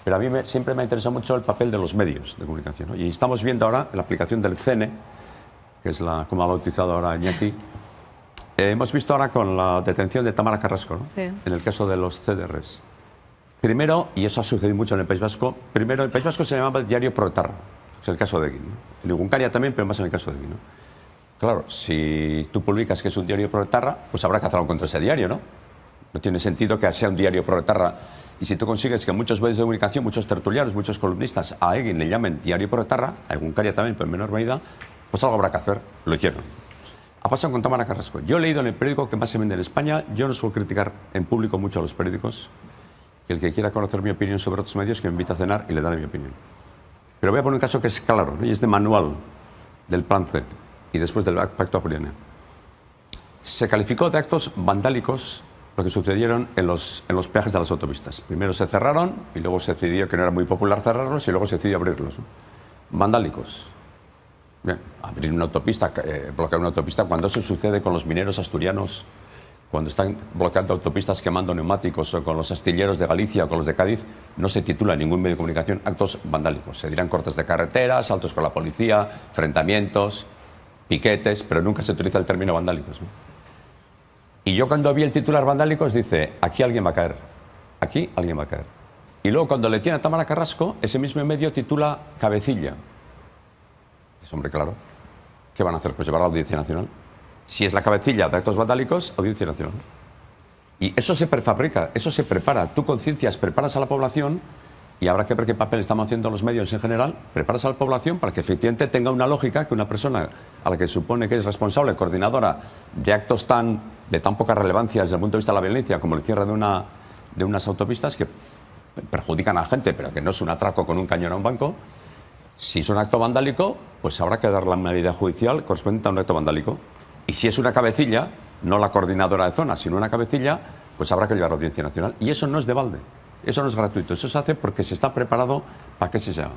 Pero a mí siempre me ha interesado mucho el papel de los medios de comunicación, ¿no? Y estamos viendo ahora la aplicación del CENE, que es como ha bautizado ahora Iñaki. Hemos visto ahora con la detención de Tamara Carrasco, ¿no? Sí. En el caso de los CDRs. Primero, y eso ha sucedido mucho en el País Vasco, primero el País Vasco se llamaba el diario Proetarra, es el caso de Egin, ¿no? En Egunkaria también, pero más en el caso de Egin, ¿no? Claro, si tú publicas que es un diario proetarra, pues habrá que hacer algo contra ese diario, ¿no? No tiene sentido que sea un diario proetarra. Y si tú consigues que muchos medios de comunicación, muchos tertulianos, muchos columnistas a Egin le llamen diario proetarra, a Egunkaria también, pero en menor medida, pues algo habrá que hacer. Lo hicieron. Ha pasado con Tamara Carrasco. Yo he leído en el periódico que más se vende en España. Yo no suelo criticar en público mucho a los periódicos. Que el que quiera conocer mi opinión sobre otros medios, que me invite a cenar y le daré mi opinión. Pero voy a poner un caso que es claro, ¿no? Y es de manual del Plan C y después del Pacto Ajuria Enea. Se calificó de actos vandálicos lo que sucedieron en los peajes de las autopistas. Primero se cerraron y luego se decidió que no era muy popular cerrarlos y luego se decidió abrirlos, ¿no? Vandálicos. Bien, abrir una autopista, bloquear una autopista, cuando eso sucede con los mineros asturianos, cuando están bloqueando autopistas, quemando neumáticos, o con los astilleros de Galicia o con los de Cádiz, no se titula en ningún medio de comunicación actos vandálicos. Se dirán cortes de carretera, asaltos con la policía, enfrentamientos, piquetes, pero nunca se utiliza el término vandálicos, ¿no? Y yo cuando vi el titular vandálicos dice, aquí alguien va a caer, aquí alguien va a caer. Y luego cuando le tiene a Tamara Carrasco, ese mismo medio titula cabecilla. Es hombre, claro. ¿Qué van a hacer? Pues llevar a la Audiencia Nacional. Si es la cabecilla de actos vandálicos, Audiencia Nacional. Y eso se prefabrica, eso se prepara. Tú conciencias, preparas a la población, y habrá que ver qué papel estamos haciendo los medios en general, preparas a la población para que efectivamente tenga una lógica que una persona a la que se supone que es responsable, coordinadora de actos de tan poca relevancia desde el punto de vista de la violencia como el cierre de unas autopistas que perjudican a la gente, pero que no es un atraco con un cañón a un banco. Si es un acto vandálico, pues habrá que dar la medida judicial correspondiente a un acto vandálico. Y si es una cabecilla, no la coordinadora de zona, sino una cabecilla, pues habrá que llevar a la Audiencia Nacional. Y eso no es de balde, eso no es gratuito, eso se hace porque se está preparado para que se haga.